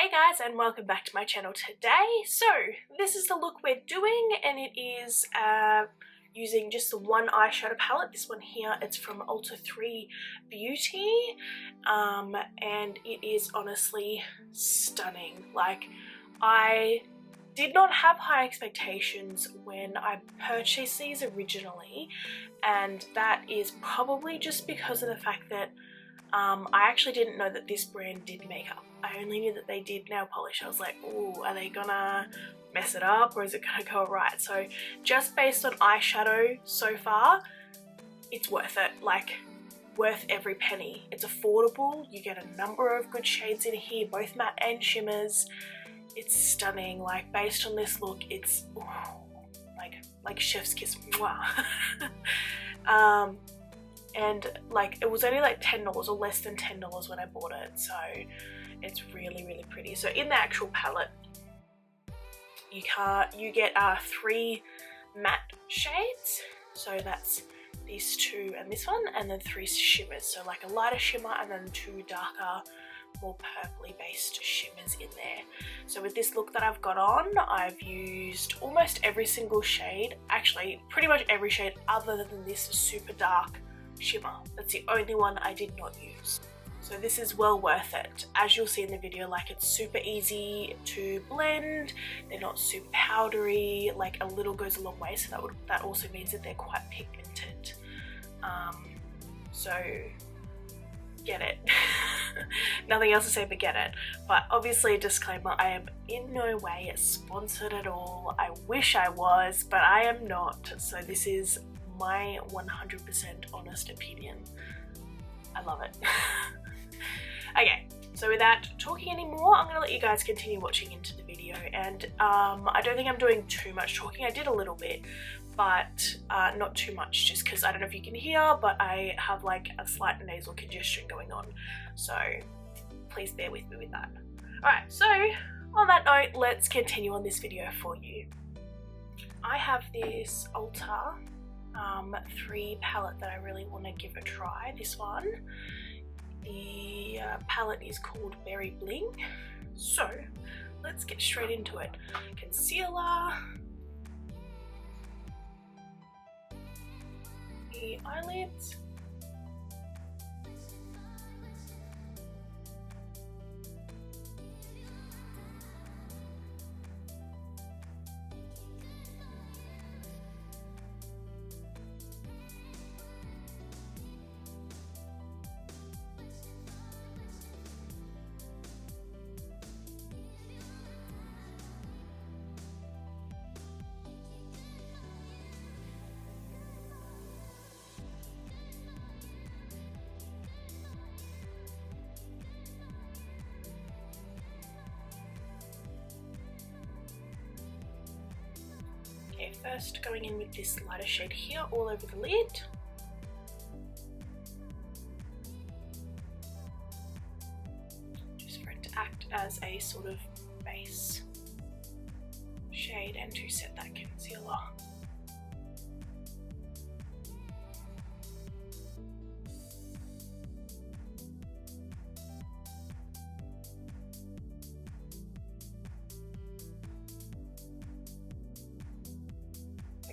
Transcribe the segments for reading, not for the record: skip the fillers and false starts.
Hey guys, and welcome back to my channel today. So this is the look we're doing, and it is using just the one eyeshadow palette. This one here, it's from Ulta3 Beauty, and it is honestly stunning. Like, I did not have high expectations when I purchased these originally, and that is probably just because of the fact that I actually didn't know that this brand did makeup. I only knew that they did nail polish. I was like, ooh, are they gonna mess it up or is it gonna go right? So just based on eyeshadow so far, it's worth it. Like, worth every penny. It's affordable. You get a number of good shades in here, both matte and shimmers. It's stunning. Like, based on this look, it's ooh, like chef's kiss. Mwah. And like, it was only like $10 or less than $10 when I bought it, so it's really pretty. So in the actual palette, you get 3 matte shades, so that's these 2 and this one, and then 3 shimmers, so like a lighter shimmer and then 2 darker, more purpley based shimmers in there. So with this look that I've got on, I've used almost every single shade, actually pretty much every shade other than this super dark shimmer. That's the only one I did not use. So this is well worth it. As you'll see in the video, like, it's super easy to blend. They're not super powdery. Like, a little goes a long way, so that also means that they're quite pigmented. So get it. Nothing else to say but get it. But obviously, a disclaimer, I am in no way sponsored at all. I wish I was, but I am not. So this is my 100% honest opinion. I love it. Okay, so without talking anymore, I'm gonna let you guys continue watching into the video. And I don't think I'm doing too much talking. I did a little bit, but not too much, just because I don't know if you can hear, but I have like a slight nasal congestion going on, so please bear with me with that. Alright, so on that note, let's continue on this video for you. I have this Ulta 3 palette that I really want to give a try. This one, the palette is called Berry Bling. So let's get straight into it. Concealer, the eyelids, first going in with this lighter shade here all over the lid. Just for it to act as a sort of base shade and to set that concealer.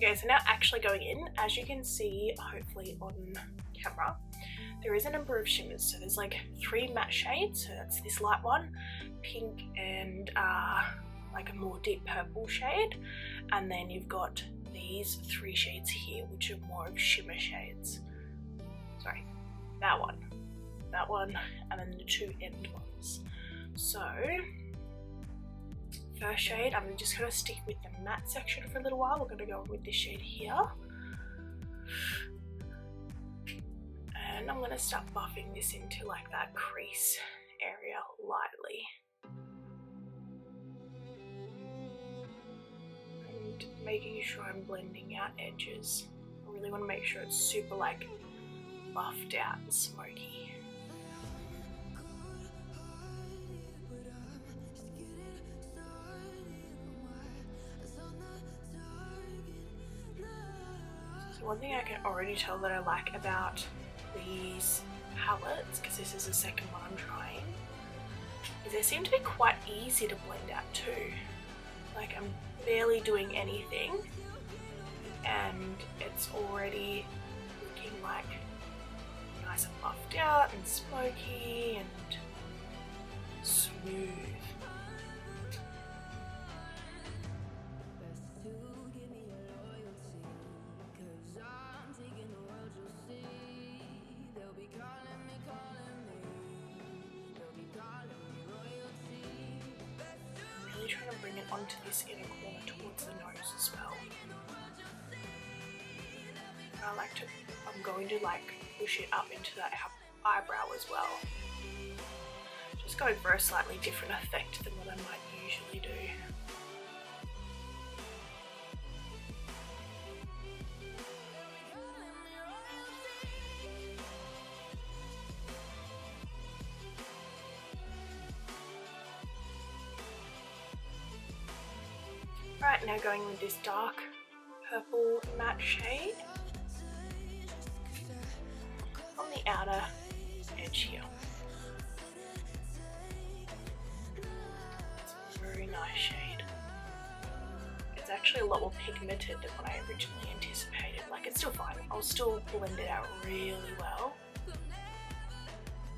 Okay, so now actually going in, as you can see, hopefully on camera, there is a number of shimmers. So there's like 3 matte shades, so that's this light one, pink, and like a more deep purple shade. And then you've got these 3 shades here, which are more of shimmer shades. Sorry, that one, and then the 2 end ones. So first shade, I'm just going to stick with the matte section for a little while. We're going to go with this shade here. And I'm going to start buffing this into like that crease area lightly. And making sure I'm blending out edges. I really want to make sure it's super like buffed out and smoky. One thing I can already tell that I like about these palettes, because this is the second one I'm trying, because they seem to be quite easy to blend out too. Like I'm barely doing anything and it's already looking like nice and buffed out and smoky and smooth. I'm really trying to bring it onto this inner corner towards the nose as well. I'm going to like push it up into that eyebrow as well. Just going for a slightly different effect than what I might usually do. Right, now going with this dark purple matte shade on the outer edge here. It's a very nice shade. It's actually a lot more pigmented than what I originally anticipated. Like, it's still fine. I'll still blend it out really well.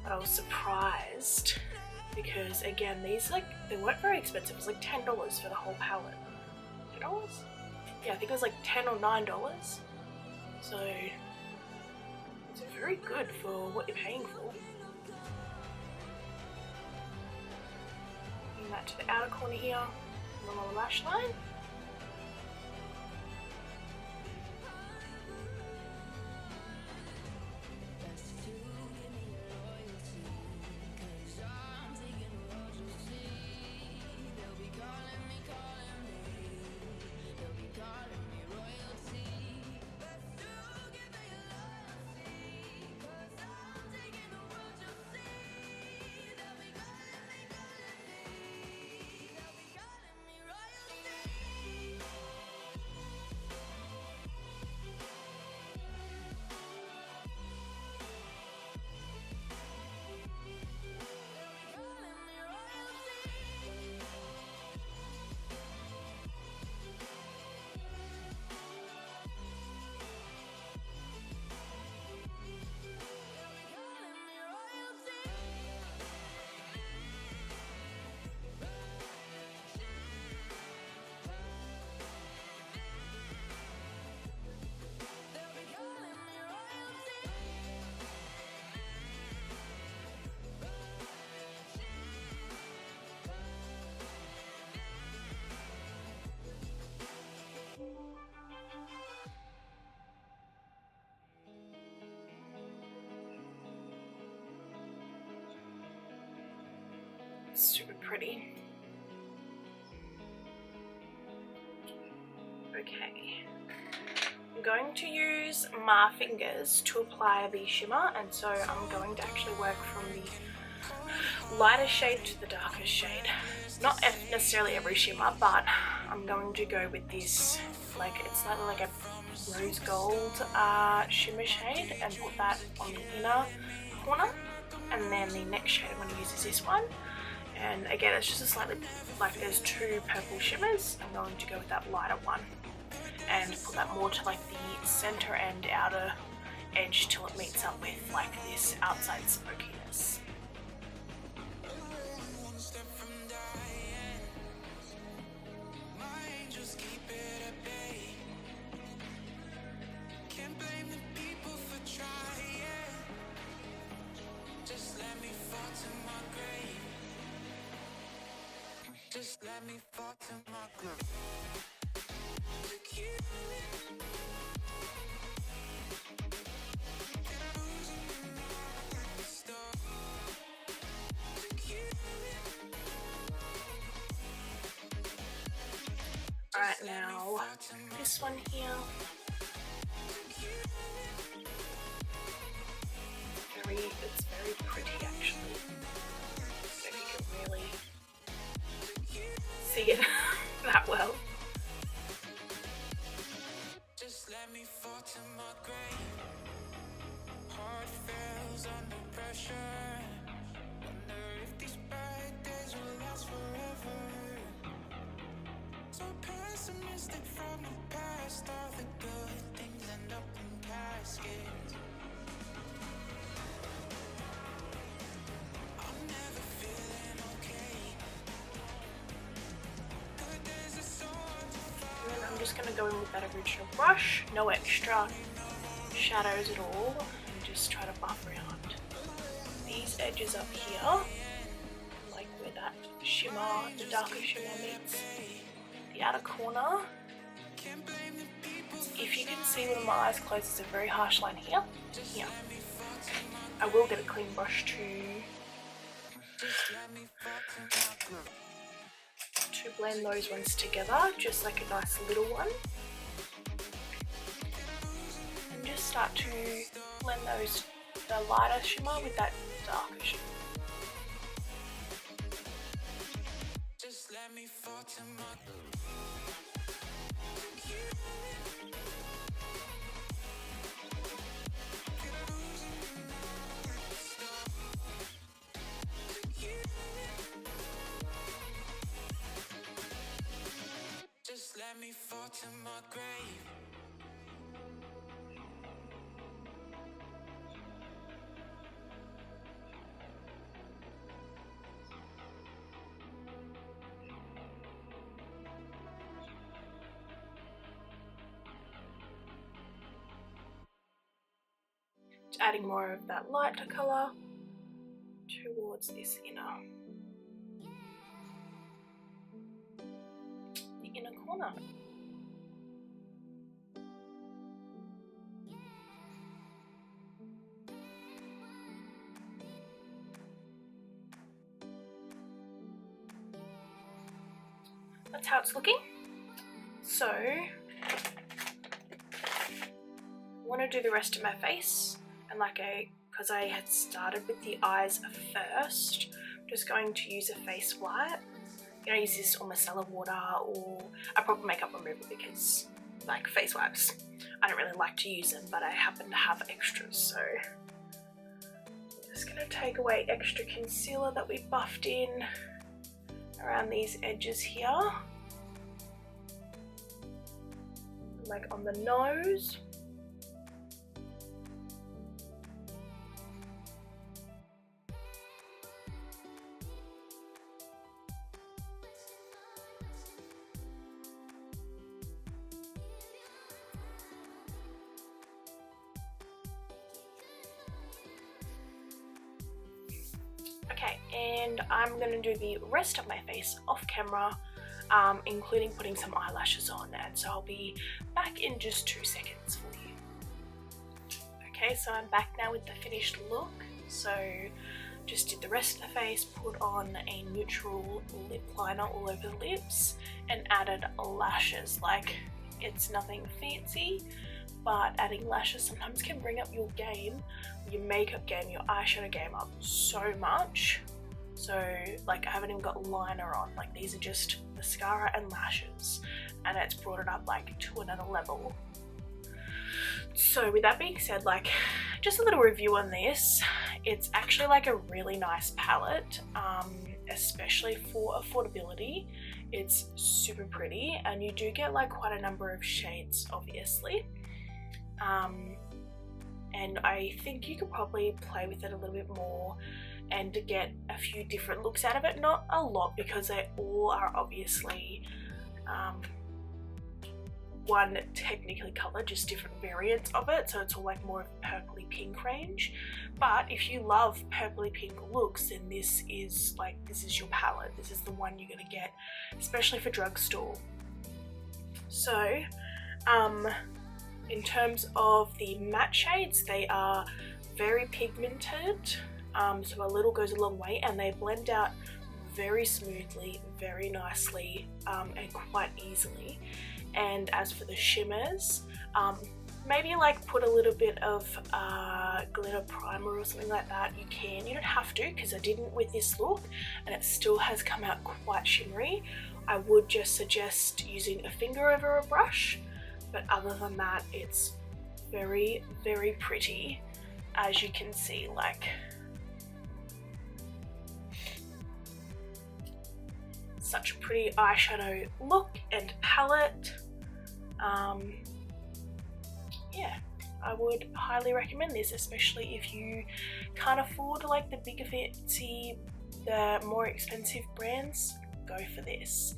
But I was surprised because, again, these, like, they weren't very expensive. It was like $10 for the whole palette. $10? Yeah, I think it was like $10 or $9. So it's very good for what you're paying for. Bring that to the outer corner here, along the lash line. Super pretty. Okay, I'm going to use my fingers to apply the shimmer, and so I'm going to actually work from the lighter shade to the darker shade. Not necessarily every shimmer, but I'm going to go with this, like, it's slightly like a rose gold shimmer shade, and put that on the inner corner, and then the next shade I'm going to use is this one. And again, it's just a slightly, like, there's two purple shimmers. I'm going to go with that lighter one and put that more to like the center and outer edge till it meets up with like this outside smokiness. Just let me fall to my grave. Alright, now this one here. It's very pretty actually. So if you can really see it that well. Just let me fall to my grave. Heart fails under pressure. Wonder if these bad days So pessimistic from the past, all the good things end up in caskets. I'm never feeling okay. Good days are so hard to find. And then I'm just going to go in with that original brush, no extra shadows at all, and just try to buff around these edges up here, like where that shimmer, the darker shimmer meets the outer corner. If you can see with my eyes closed, there's a very harsh line here. Here. I will get a clean brush to blend those ones together, just like a nice little one. And just start to blend those, the lighter shimmer with that darker shimmer. Just let me fall to my Just let me fall to my grave. Adding more of that lighter colour towards this the inner corner. That's how it's looking. So I want to do the rest of my face, and because I had started with the eyes first, I'm just going to use a face wipe. You know, use this or micellar water or a proper makeup remover, because like face wipes, I don't really like to use them, but I happen to have extras, so I'm just gonna take away extra concealer that we buffed in around these edges here, like on the nose. Okay, and I'm going to do the rest of my face off camera, including putting some eyelashes on, and so I'll be back in just 2 seconds for you. Okay, so I'm back now with the finished look. So just did the rest of the face, put on a neutral lip liner all over the lips, and added lashes. Like, it's nothing fancy, but adding lashes sometimes can bring up your game, your makeup game, your eyeshadow game up so much. So like, I haven't even got liner on, like these are just mascara and lashes, and it's brought it up like to another level. So with that being said, like, just a little review on this. It's actually like a really nice palette, especially for affordability. It's super pretty, and you do get like quite a number of shades, obviously. And I think you could probably play with it a little bit more and to get a few different looks out of it. Not a lot, because they all are obviously one technically colour, just different variants of it, so it's all like more of a purpley pink range. But if you love purpley pink looks, then this is your palette. This is the one you're gonna get, especially for drugstore. So in terms of the matte shades, they are very pigmented, so a little goes a long way, and they blend out very smoothly, very nicely, and quite easily. And as for the shimmers, maybe like put a little bit of glitter primer or something like that. You can, you don't have to, because I didn't with this look and it still has come out quite shimmery. I would just suggest using a finger over a brush, but other than that, it's very, very pretty, as you can see. Like, such a pretty eyeshadow look and palette. Yeah, I would highly recommend this, especially if you can't afford like the bigger fancy, the more expensive brands. Go for this.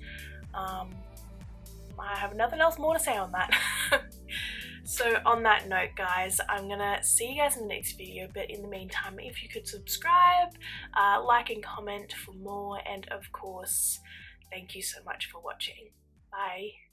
I have nothing else more to say on that. So on that note, guys, I'm gonna see you guys in the next video, but in the meantime, if you could subscribe, like and comment for more, and of course, thank you so much for watching. Bye.